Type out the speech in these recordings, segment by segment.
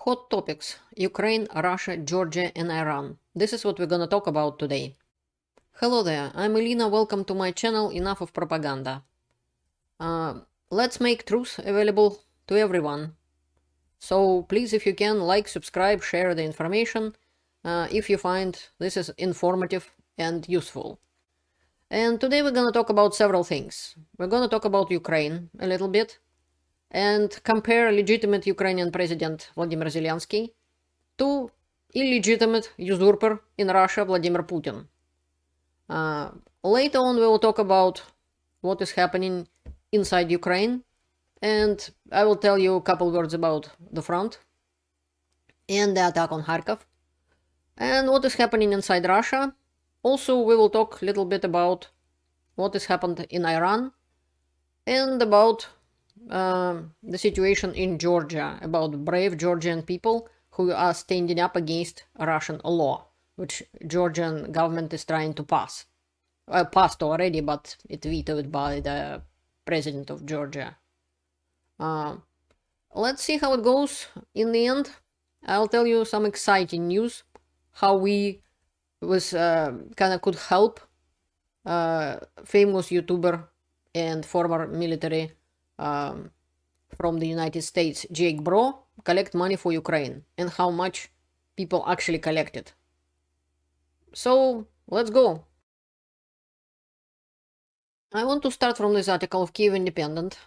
Hot topics: Ukraine, Russia, Georgia, and Iran. This is what we're gonna talk about today. Hello there, I'm Elena, welcome to my channel Enough of Propaganda. Let's make truth available to everyone. So please, if you can, like, subscribe, share the information if you find this is informative and useful. And today we're gonna talk about several things. We're gonna talk about Ukraine a little bit, and compare legitimate Ukrainian President Volodymyr Zelensky to illegitimate usurper in Russia, Vladimir Putin. Later on, we will talk about what is happening inside Ukraine, and I will tell you a couple words about the front and the attack on Kharkiv, and what is happening inside Russia. Also, we will talk a little bit about what has happened in Iran and about the situation in Georgia, about brave Georgian people who are standing up against Russian law, which Georgian government is trying to pass. Passed already, but it vetoed by the president of Georgia. Let's see how it goes in the end. I'll tell you some exciting news, how we kind of could help famous YouTuber and former military from the United States, Broe, collect money for Ukraine, and how much people actually collected. So let's go. I want to start from this article of Kyiv Independent,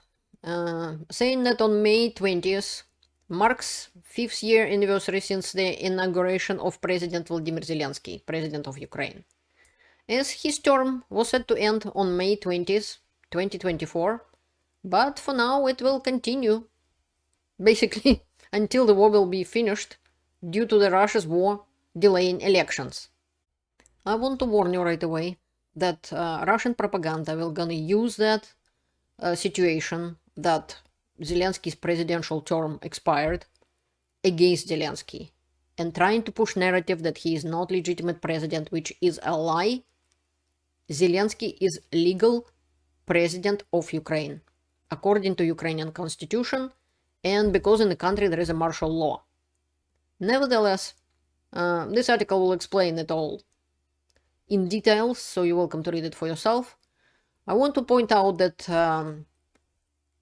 saying that on May 20th marks 5th year anniversary since the inauguration of President Volodymyr Zelensky, President of Ukraine. As his term was set to end on May 20th, 2024, but for now it will continue, basically, until the war will be finished due to the Russia's war delaying elections. I want to warn you right away that Russian propaganda will gonna use that situation that Zelensky's presidential term expired against Zelensky, and trying to push narrative that he is not legitimate president, which is a lie. Zelensky is legal president of Ukraine, according to Ukrainian constitution, and because in the country there is a martial law. Nevertheless, this article will explain it all in details, so you're welcome to read it for yourself. I want to point out that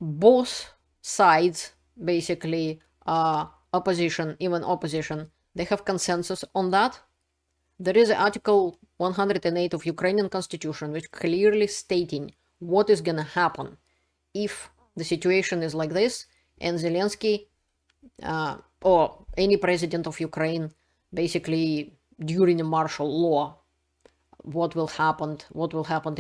both sides, basically opposition, even opposition, they have consensus on that. There is Article 108 of Ukrainian constitution, which clearly stating what is gonna happen if the situation is like this, and Zelensky or any president of Ukraine, basically during a martial law, what will happen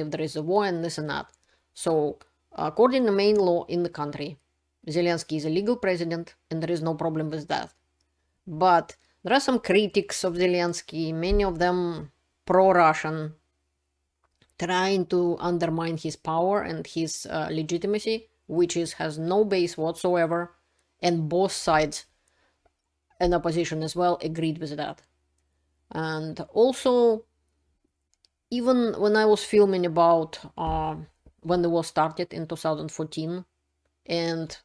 if there is a war and this and that. So according to the main law in the country, Zelensky is a legal president, and there is no problem with that. But there are some critics of Zelensky, many of them pro-Russian, trying to undermine his power and his legitimacy, which has no base whatsoever, and both sides and opposition as well agreed with that. And also, even when I was filming about when the war started in 2014 and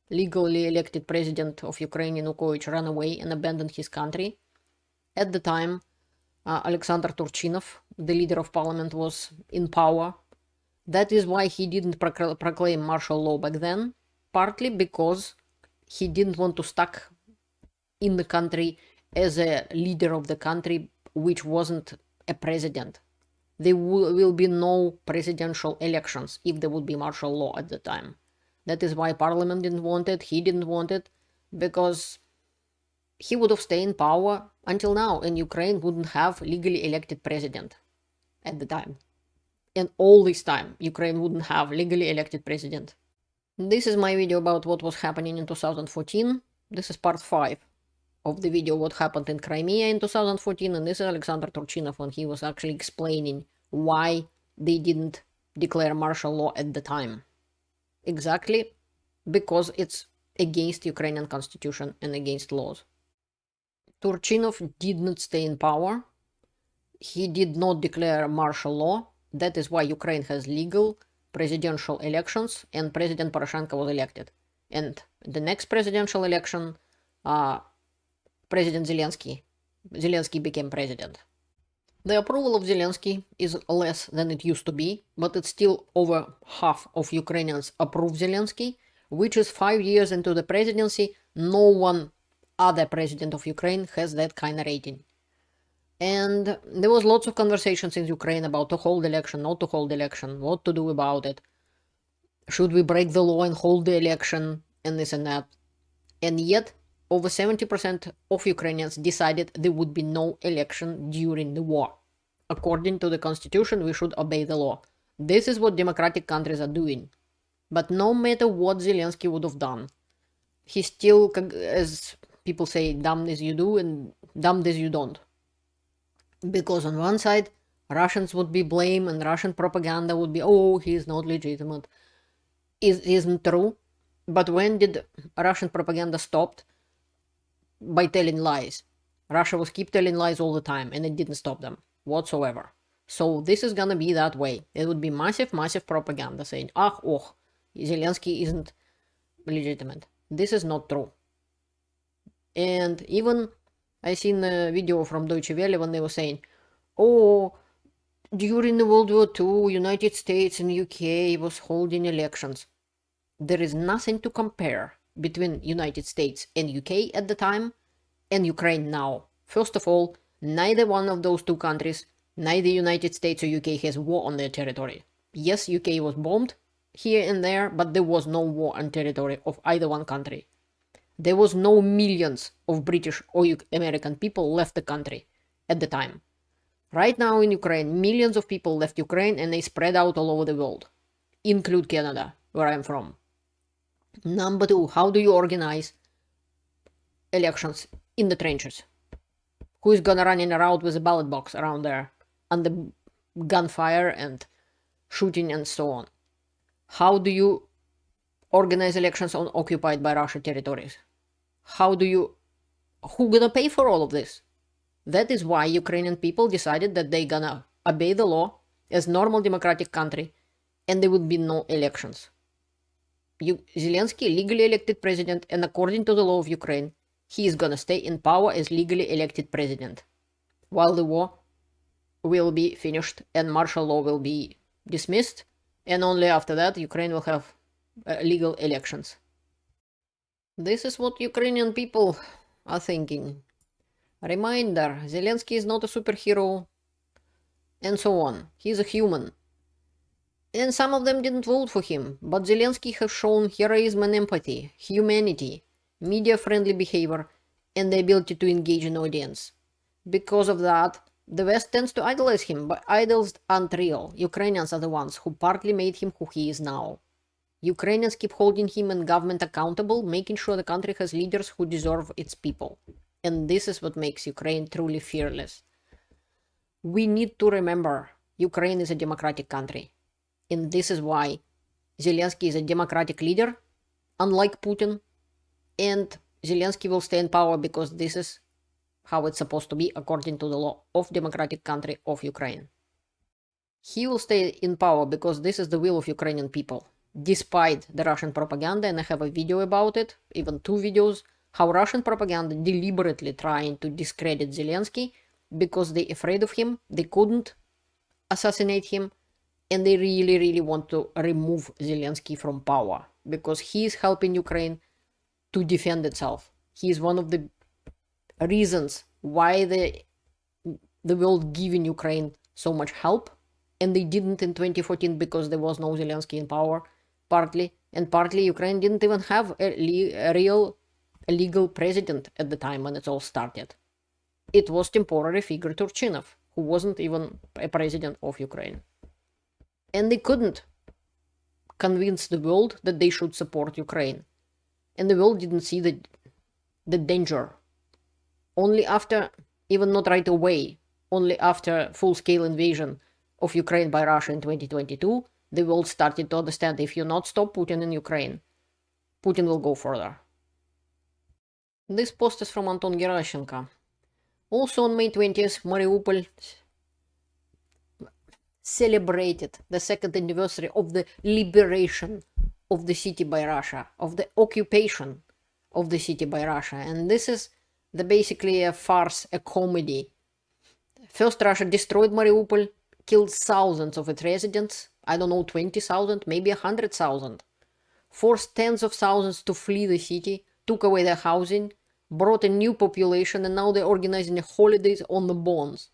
legally elected president of Ukraine, Yanukovych, ran away and abandoned his country, at the time Alexander Turchinov, the leader of parliament, was in power. That is why he didn't proclaim martial law back then, partly because he didn't want to stuck in the country as a leader of the country, which wasn't a president. There will be no presidential elections if there would be martial law at the time. That is why parliament didn't want it, he didn't want it, because he would have stayed in power until now, and Ukraine wouldn't have legally elected president at the time. And all this time, Ukraine wouldn't have legally elected president. This is my video about what was happening in 2014. This is part 5 of the video what happened in Crimea in 2014, and this is Alexander Turchinov when he was actually explaining why they didn't declare martial law at the time. Exactly because it's against Ukrainian constitution and against laws. Turchinov did not stay in power. He did not declare martial law. That is why Ukraine has legal presidential elections, and President Poroshenko was elected. And the next presidential election, President Zelensky. Zelensky became president. The approval of Zelensky is less than it used to be, but it's still over half of Ukrainians approve Zelensky, which is 5 years into the presidency. No one other president of Ukraine has that kind of rating. And there was lots of conversations in Ukraine about to hold election, not to hold election, what to do about it. Should we break the law and hold the election, and this and that. And yet, over 70% of Ukrainians decided there would be no election during the war. According to the constitution, we should obey the law. This is what democratic countries are doing. But no matter what Zelensky would have done, he's still, as people say, damned as you do and damned as you don't. Because on one side, Russians would be blamed and Russian propaganda would be, oh, he's not legitimate. It isn't true. But when did Russian propaganda stopped? By telling lies. Russia was keep telling lies all the time, and it didn't stop them whatsoever. So this is gonna be that way. It would be massive, massive propaganda saying, Zelensky isn't legitimate. This is not true. And even I seen a video from Deutsche Welle when they were saying, during the World War II, United States and UK was holding elections. There is nothing to compare between United States and UK at the time and Ukraine now. First of all, neither one of those two countries, neither United States or UK has war on their territory. Yes, UK was bombed here and there, but there was no war on territory of either one country. There was no millions of British or American people left the country at the time. Right now in Ukraine, millions of people left Ukraine and they spread out all over the world, include Canada, where I'm from. Number two, how do you organize elections in the trenches? Who is gonna run around with a ballot box around there under gunfire and shooting and so on? How do you organize elections on occupied by Russia territories? Who gonna pay for all of this? That is why Ukrainian people decided that they gonna obey the law as normal democratic country and there would be no elections. Zelensky, legally elected president, and according to the law of Ukraine, he is gonna stay in power as legally elected president, while the war will be finished and martial law will be dismissed, and only after that Ukraine will have legal elections. This is what Ukrainian people are thinking. Reminder, Zelensky is not a superhero, and so on. He's a human. And some of them didn't vote for him, but Zelensky has shown heroism and empathy, humanity, media-friendly behavior, and the ability to engage an audience. Because of that, the West tends to idolize him, but idols aren't real. Ukrainians are the ones who partly made him who he is now. Ukrainians keep holding him and government accountable, making sure the country has leaders who deserve its people. And this is what makes Ukraine truly fearless. We need to remember, Ukraine is a democratic country. And this is why Zelensky is a democratic leader, unlike Putin. And Zelensky will stay in power because this is how it's supposed to be according to the law of democratic country of Ukraine. He will stay in power because this is the will of Ukrainian people, despite the Russian propaganda, and I have a video about it, even 2 videos, how Russian propaganda deliberately trying to discredit Zelensky because they're afraid of him, they couldn't assassinate him, and they really, really want to remove Zelensky from power because he is helping Ukraine to defend itself. He is one of the reasons why the world giving Ukraine so much help, and they didn't in 2014 because there was no Zelensky in power, partly, and partly Ukraine didn't even have a real legal president at the time when it all started. It was temporary figure Turchinov, who wasn't even a president of Ukraine. And they couldn't convince the world that they should support Ukraine. And the world didn't see the danger. Only after, even not right away, only after full-scale invasion of Ukraine by Russia in 2022, the world started to understand if you not stop Putin in Ukraine, Putin will go further. This post is from Anton Gerashchenko. Also on May 20th, Mariupol celebrated the 2nd anniversary of the liberation of the city by Russia, of the occupation of the city by Russia. And this is They're basically a farce, a comedy. First, Russia destroyed Mariupol, killed thousands of its residents, I don't know, 20,000, maybe 100,000, forced tens of thousands to flee the city, took away their housing, brought a new population, and now they're organizing holidays on the bones.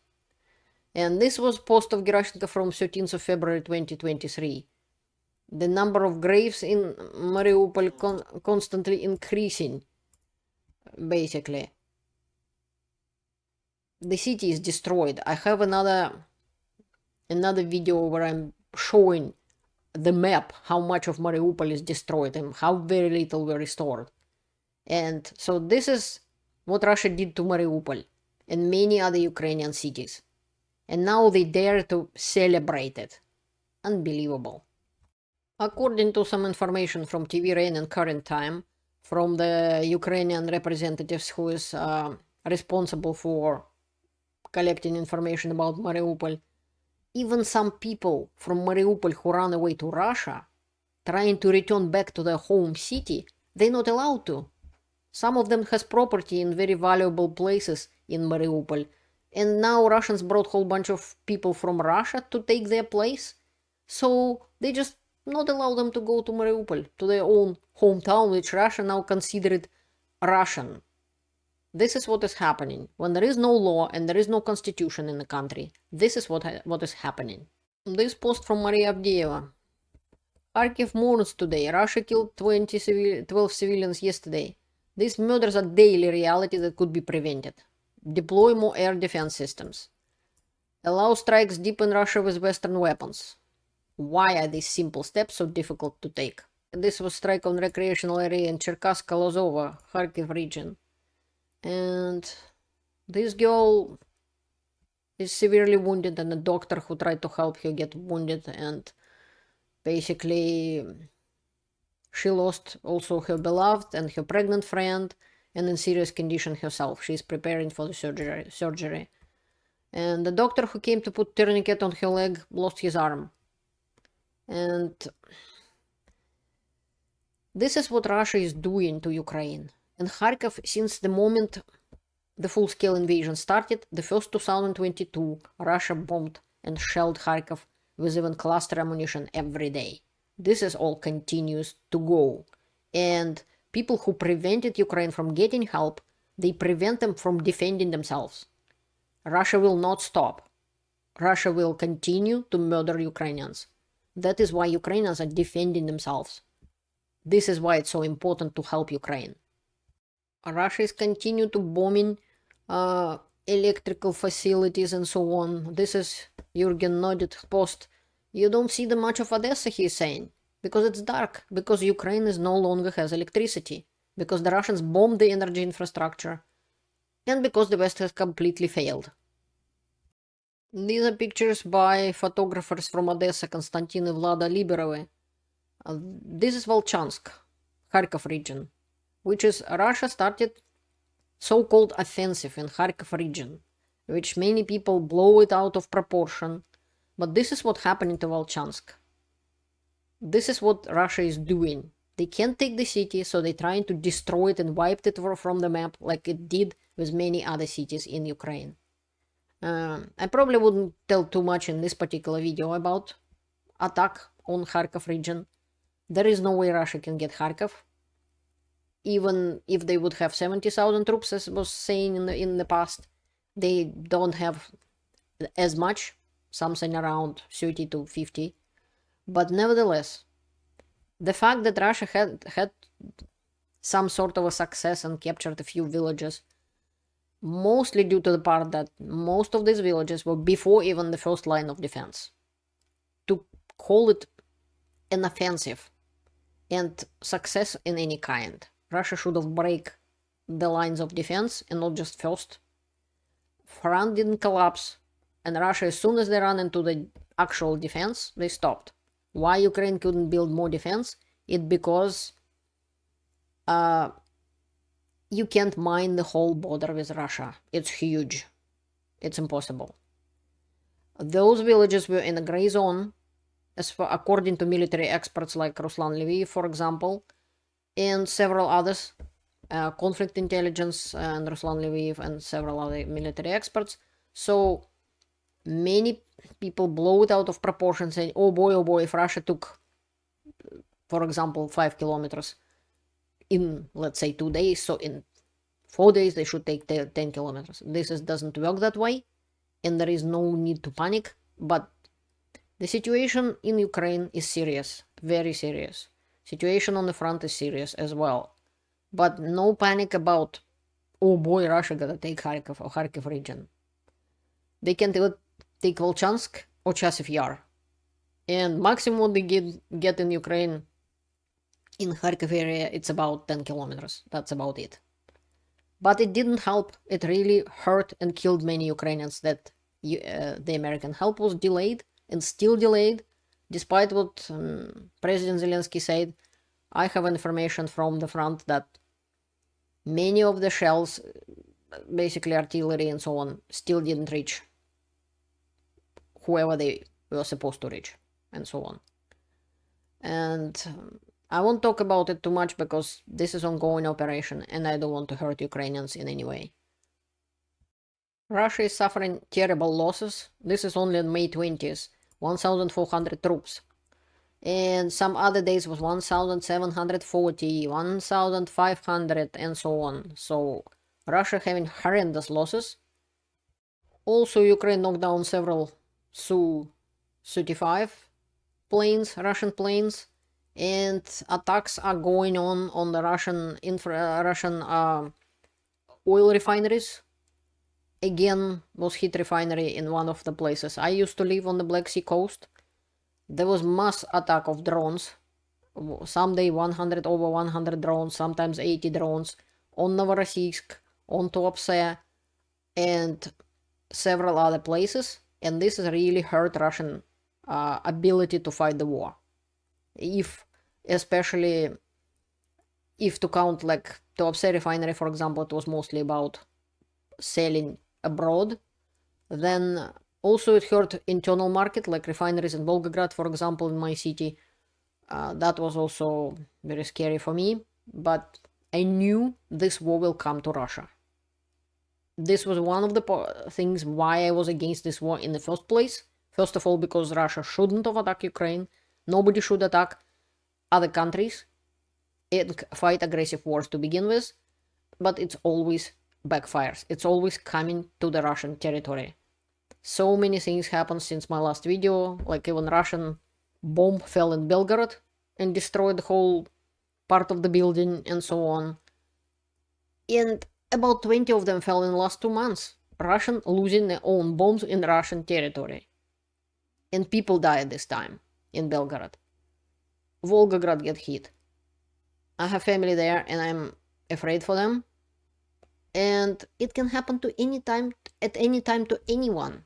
And this was post of Gerashchenko from 13th of February 2023. The number of graves in Mariupol constantly increasing, basically. The city is destroyed. I have another video where I'm showing the map, how much of Mariupol is destroyed and how very little were restored. And so this is what Russia did to Mariupol and many other Ukrainian cities. And now they dare to celebrate it. Unbelievable. According to some information from TV Rain and Current Time, from the Ukrainian representatives who is responsible for collecting information about Mariupol, even some people from Mariupol who run away to Russia, trying to return back to their home city, they're not allowed to. Some of them has property in very valuable places in Mariupol, and now Russians brought a whole bunch of people from Russia to take their place, so they just not allow them to go to Mariupol, to their own hometown, which Russia now considered Russian. This is what is happening. When there is no law and there is no constitution in the country, this is what is happening. This post from Maria Avdeeva. Kharkiv mourns today. Russia killed 12 civilians yesterday. These murders are daily reality that could be prevented. Deploy more air defense systems. Allow strikes deep in Russia with Western weapons. Why are these simple steps so difficult to take? This was strike on recreational area in Cherkassk-Lozovo, Kharkiv region. And this girl is severely wounded, and a doctor who tried to help her get wounded, and basically she lost also her beloved and her pregnant friend, and in serious condition herself. She's preparing for the surgery. And the doctor who came to put tourniquet on her leg lost his arm. And this is what Russia is doing to Ukraine. In Kharkiv, since the moment the full-scale invasion started, the first 2022, Russia bombed and shelled Kharkiv with even cluster ammunition every day. This is all continues to go. And people who prevented Ukraine from getting help, they prevent them from defending themselves. Russia will not stop. Russia will continue to murder Ukrainians. That is why Ukrainians are defending themselves. This is why it's so important to help Ukraine. Russia is continuing to bombing electrical facilities and so on. This is Jürgen Nodit post. You don't see the much of Odesa, he's saying, because it's dark, because Ukraine is no longer has electricity, because the Russians bombed the energy infrastructure, and because the West has completely failed. These are pictures by photographers from Odessa, Konstantin and Vlada Liberovy. This is Volchansk, Kharkiv region, which is Russia started so-called offensive in Kharkiv region, which many people blow it out of proportion. But this is what happened to Volchansk. This is what Russia is doing. They can't take the city, so they're trying to destroy it and wipe it from the map like it did with many other cities in Ukraine. I probably wouldn't tell too much in this particular video about attack on Kharkiv region. There is no way Russia can get Kharkiv. Even if they would have 70,000 troops, as was saying in the past, they don't have as much, something around 30 to 50. But nevertheless, the fact that Russia had some sort of a success and captured a few villages, mostly due to the part that most of these villages were before even the first line of defense. To call it an offensive and success in any kind, Russia should have break the lines of defense and not just first. Front didn't collapse, and Russia, as soon as they ran into the actual defense, they stopped. Why Ukraine couldn't build more defense? It's because you can't mine the whole border with Russia. It's huge. It's impossible. Those villages were in a gray zone, according to military experts like Ruslan Levy, for example, and several others. conflict intelligence, and Ruslan Leviev and several other military experts. So many people blow it out of proportion, saying, oh boy, if Russia took, for example, 5 kilometers in, let's say, 2 days, so in 4 days they should take 10 kilometers. This doesn't work that way, and there is no need to panic, but the situation in Ukraine is serious, very serious. Situation on the front is serious as well. But no panic about, oh boy, Russia gotta take Kharkiv or Kharkiv region. They can take Volchansk or Chasiv Yar. And maximum what they get in Ukraine, in Kharkiv area, it's about 10 kilometers. That's about it. But it didn't help. It really hurt and killed many Ukrainians that the American help was delayed and still delayed, despite what President Zelensky said. I have information from the front that many of the shells, basically artillery and so on, still didn't reach whoever they were supposed to reach, and so on. And I won't talk about it too much because this is ongoing operation and I don't want to hurt Ukrainians in any way. Russia is suffering terrible losses. This is only on May 20th, 1,400 troops. And some other days was 1,740, 1,500, and so on. So Russia having horrendous losses. Also, Ukraine knocked down several Su-35 planes, Russian planes, and attacks are going on the Russian oil refineries. Again, was hit refinery in one of the places. I used to live on the Black Sea coast. There was mass attack of drones. Someday over 100 drones, sometimes 80 drones on Novorossiysk, on Tuapse, and several other places. And this has really hurt Russian ability to fight the war. Especially if to count like Tuapse refinery, for example, it was mostly about selling abroad. Then also it hurt internal market, like refineries in Volgograd, for example, in my city. That was also very scary for me, but I knew this war will come to Russia. This was one of the things why I was against this war in the first place. First of all, because Russia shouldn't have attacked Ukraine. Nobody should attack other countries and fight aggressive wars to begin with, but it's always backfires. It's always coming to the Russian territory. So many things happened since my last video, like even Russian bomb fell in Belgorod and destroyed the whole part of the building and so on. And about 20 of them fell in the last 2 months. Russian losing their own bombs in Russian territory. And people died this time in Belgorod. Volgograd get hit. I have family there and I'm afraid for them. And it can happen to at any time to anyone.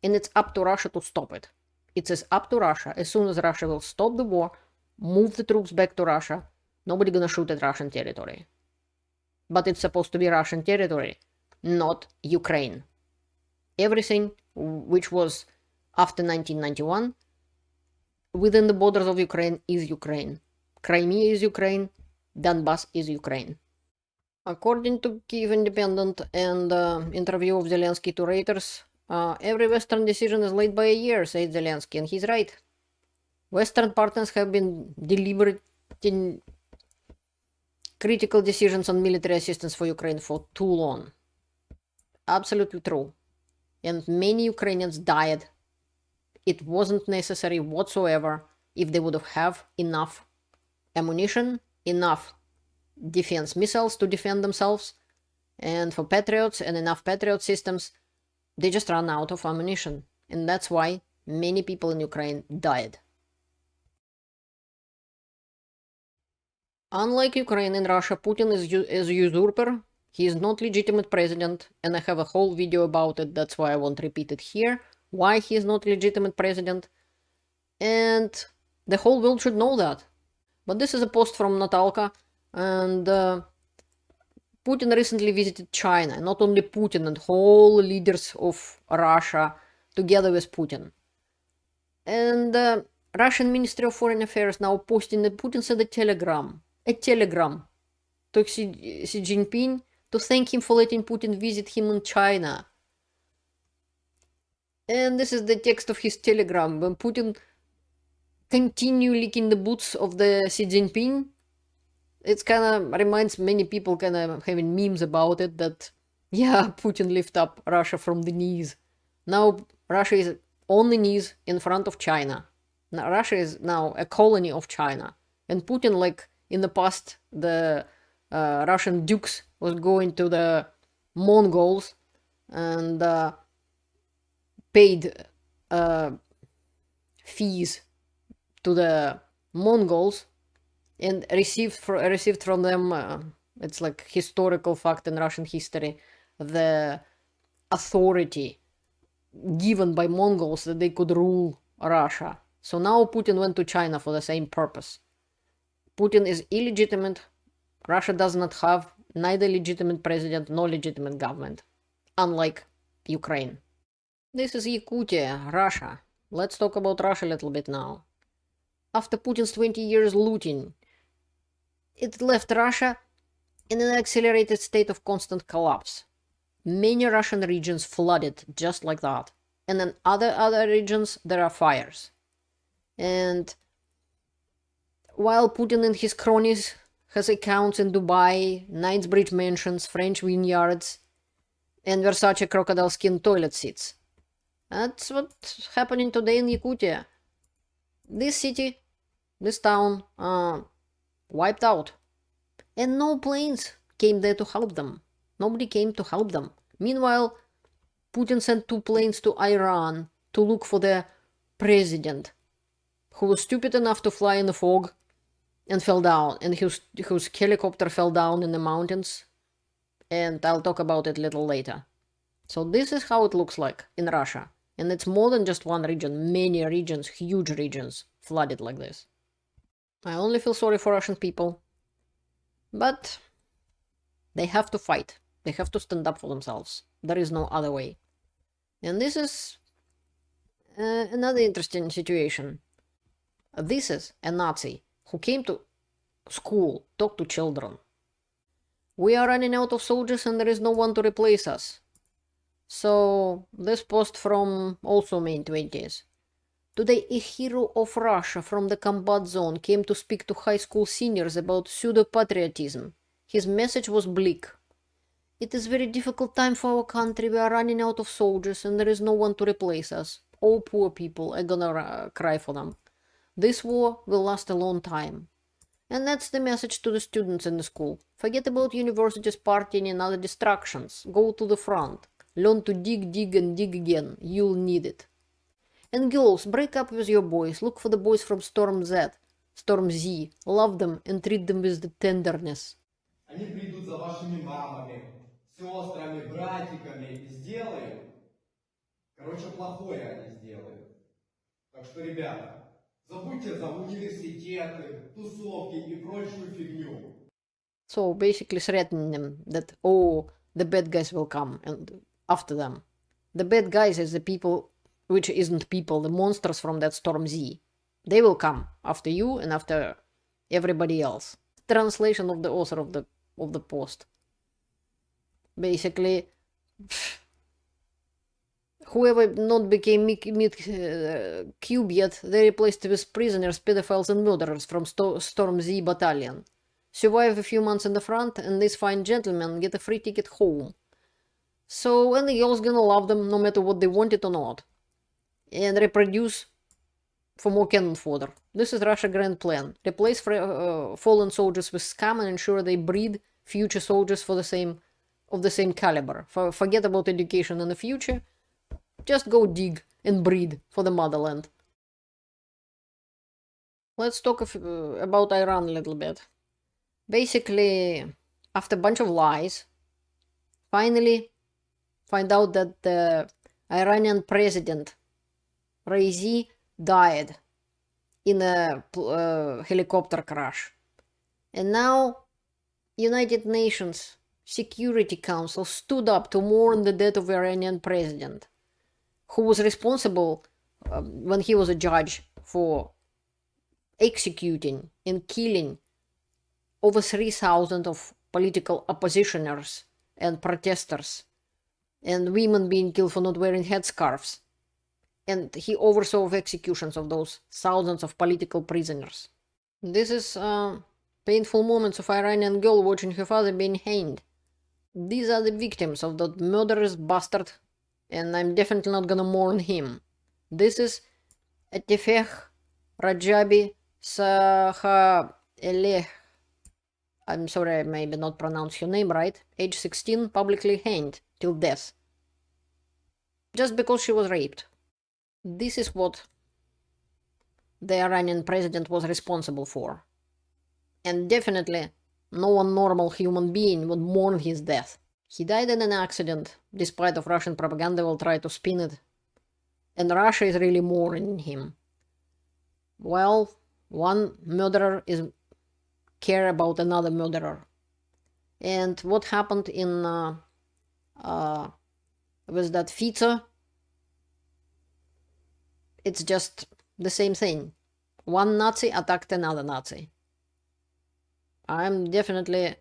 And it's up to Russia to stop it. It's up to Russia. As soon as Russia will stop the war, move the troops back to Russia, nobody gonna shoot at Russian territory. But it's supposed to be Russian territory, not Ukraine. Everything which was after 1991 within the borders of Ukraine is Ukraine. Crimea is Ukraine. Donbass is Ukraine. According to Kyiv Independent and interview of Zelensky to Reuters, every Western decision is late by a year, said Zelensky, and he's right. Western partners have been deliberating critical decisions on military assistance for Ukraine for too long. Absolutely true. And many Ukrainians died. It wasn't necessary whatsoever if they would have enough ammunition, enough defense missiles to defend themselves, and for Patriots and enough Patriot systems. They just ran out of ammunition, and that's why many people in Ukraine died. Unlike Ukraine and Russia, Putin is a usurper. He is not legitimate president, and I have a whole video about it. That's why I won't repeat it here. Why he is not legitimate president, and the whole world should know that. But this is a post from Natalka, and Putin recently visited China. Not only Putin, and whole leaders of Russia together with Putin. And Russian Ministry of Foreign Affairs now posting that Putin sent a telegram to Xi Jinping to thank him for letting Putin visit him in China. And this is the text of his telegram. When Putin continue licking the boots of the Xi Jinping, it kind of reminds many people kind of having memes about it that, yeah, Putin lift up Russia from the knees. Now Russia is on the knees in front of China. Now, Russia is now a colony of China. And Putin, like in the past, the Russian dukes was going to the Mongols and paid fees to the Mongols and received from them, it's like historical fact in Russian history, the authority given by Mongols that they could rule Russia. So now Putin went to China for the same purpose. Putin is illegitimate. Russia does not have neither legitimate president nor legitimate government, unlike Ukraine. This is Yakutia, Russia. Let's talk about Russia a little bit now. After Putin's 20 years looting, it left Russia in an accelerated state of constant collapse. Many Russian regions flooded just like that. And in other regions, there are fires. And while Putin and his cronies has accounts in Dubai, Knightsbridge mansions, French vineyards, and Versace crocodile skin toilet seats. That's what's happening today in Yakutia. This city, this town, wiped out. And no planes came there to help them. Nobody came to help them. Meanwhile, Putin sent 2 planes to Iran to look for the president, who was stupid enough to fly in the fog and fell down, and whose helicopter fell down in the mountains. And I'll talk about it a little later. So this is how it looks like in Russia. And it's more than just one region, many regions, huge regions, flooded like this. I only feel sorry for Russian people. But they have to fight. They have to stand up for themselves. There is no other way. And this is another interesting situation. This is a Nazi who came to school, talked to children. We are running out of soldiers and there is no one to replace us. So, this post from also May 20th. Today, a hero of Russia from the combat zone came to speak to high school seniors about pseudo-patriotism. His message was bleak. It is a very difficult time for our country. We are running out of soldiers and there is no one to replace us. Oh, poor people, I'm gonna cry for them. This war will last a long time. And that's the message to the students in the school. Forget about universities, partying and other distractions. Go to the front. Learn to dig and dig again. You'll need it. And girls, break up with your boys. Look for the boys from Storm Z. Love them and treat them with the tenderness. Они придут за вашими мамами, сестрами, братиками и сделают. Короче, плохое они сделают. Так что, ребята, забудьте за университеты, тусовки и прочую фигню. So basically threatening them that, oh, the bad guys will come and after them. The bad guys is the people, which isn't people, the monsters from that Storm Z. They will come after you and after everybody else. Translation of the author of the post. Basically, whoever not became cube yet, they replaced with prisoners, pedophiles and murderers from Storm Z battalion. Survive a few months in the front and these fine gentlemen get a free ticket home. So, and the girls gonna love them no matter what they want it or not. And reproduce for more cannon fodder. This is Russia's grand plan. Replace fallen soldiers with scum and ensure they breed future soldiers of the same caliber. Forget about education in the future. Just go dig and breed for the motherland. Let's talk about Iran a little bit. Basically, after a bunch of lies, finally find out that the Iranian President Raisi died in a helicopter crash. And now United Nations Security Council stood up to mourn the death of the Iranian president, who was responsible when he was a judge for executing and killing over 3,000 of political oppositioners and protesters, and women being killed for not wearing headscarves. And he oversaw executions of those thousands of political prisoners. This is painful moments of Iranian girl watching her father being hanged. These are the victims of that murderous bastard, and I'm definitely not gonna mourn him. This is Atefeh Rajabi Sahaeleh. I'm sorry, I maybe not pronounce her name right. Age 16, publicly hanged till death. Just because she was raped. This is what the Iranian president was responsible for. And definitely, no one normal human being would mourn his death. He died in an accident, despite of Russian propaganda will try to spin it. And Russia is really mourning him. Well, one murderer is care about another murderer. And what happened in with that Fico, it's just the same thing. One Nazi attacked another Nazi. I'm definitely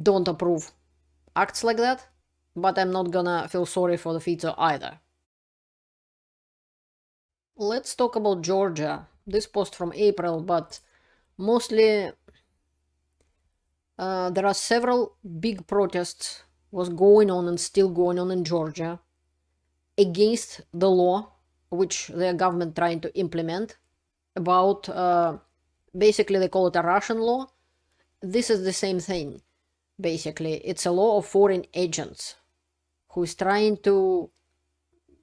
don't approve acts like that, but I'm not gonna feel sorry for the Fico either. Let's talk about Georgia. This post from April, but mostly there are several big protests was going on and still going on in Georgia against the law which their government trying to implement about basically they call it a Russian law. This is the same thing. Basically, it's a law of foreign agents who is trying to,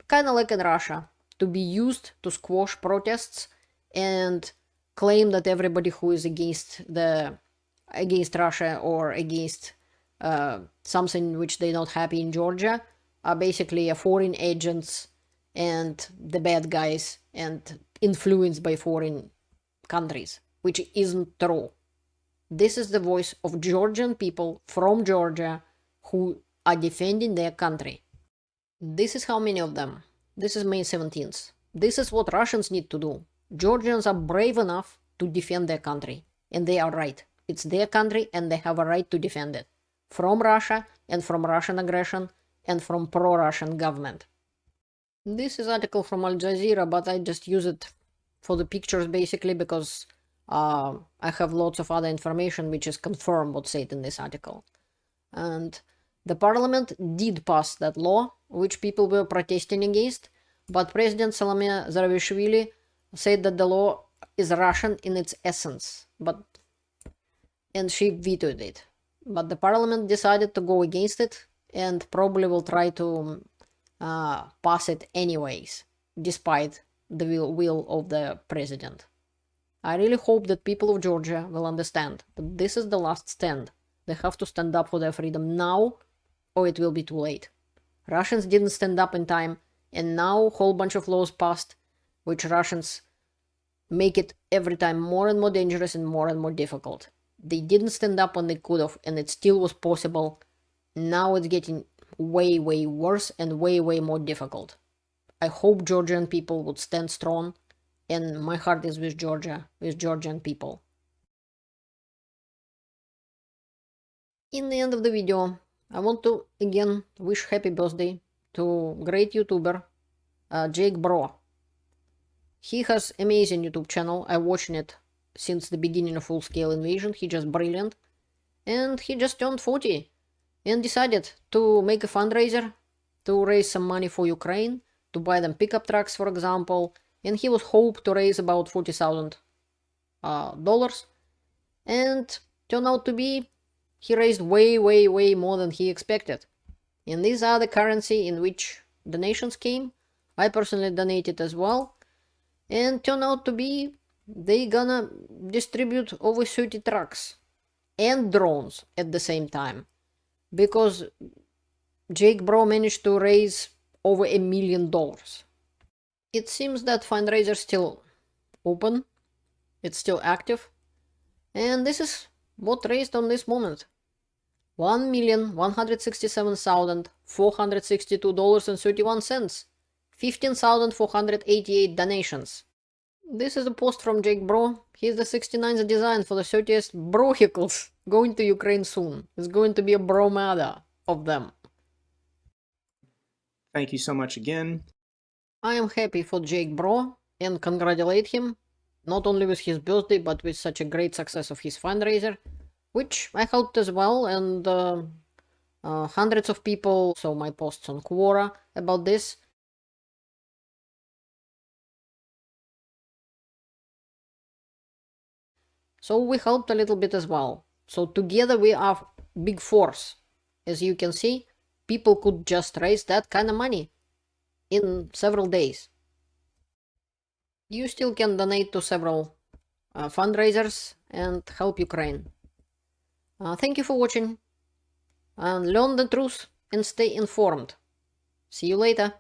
kind of like in Russia, to be used to squash protests and claim that everybody who is against Russia or against something which they're not happy in Georgia are basically foreign agents and the bad guys and influenced by foreign countries, which isn't true. This is the voice of Georgian people from Georgia who are defending their country. This is how many of them. This is May 17th. This is what Russians need to do. Georgians are brave enough to defend their country. And they are right. It's their country and they have a right to defend it. From Russia and from Russian aggression and from pro-Russian government. This is article from Al Jazeera, but I just use it for the pictures basically because I have lots of other information which is confirmed what's said in this article. And the parliament did pass that law, which people were protesting against, but President Salome Zurabishvili said that the law is Russian in its essence, and she vetoed it. But the parliament decided to go against it and probably will try to pass it anyways, despite the will of the president. I really hope that people of Georgia will understand that this is the last stand. They have to stand up for their freedom now, or it will be too late. Russians didn't stand up in time, and now a whole bunch of laws passed, which Russians make it every time more and more dangerous and more difficult. They didn't stand up when they could have, and it still was possible. Now it's getting way worse and way more difficult. I hope Georgian people would stand strong, and my heart is with Georgia, with Georgian people. In the end of the video, I want to again wish happy birthday to great YouTuber Jake Broe. He has amazing YouTube channel. I'm watching it since the beginning of Full Scale Invasion. He's just brilliant. And he just turned 40 and decided to make a fundraiser to raise some money for Ukraine, to buy them pickup trucks, for example. And he was hoped to raise about $40,000. And turned out to be, he raised way more than he expected. And these are the currency in which donations came. I personally donated as well. And turned out to be, they gonna distribute over 30 trucks and drones at the same time. Because Jake Broe managed to raise over $1 million. It seems that fundraiser is still open. It's still active. And this is what raised on this moment. $1,167,462.31. 15,488 donations. This is a post from Jake Broe. He's the 69th design for the 30th Brohicles going to Ukraine soon. It's going to be a bromada of them. Thank you so much again. I am happy for Jake Broe and congratulate him, not only with his birthday, but with such a great success of his fundraiser, which I helped as well, and hundreds of people saw my posts on Quora about this. So we helped a little bit as well. So together we are big force. As you can see, people could just raise that kind of money in several days. You still can donate to several fundraisers and help Ukraine. Thank you for watching. Learn the truth and stay informed. See you later.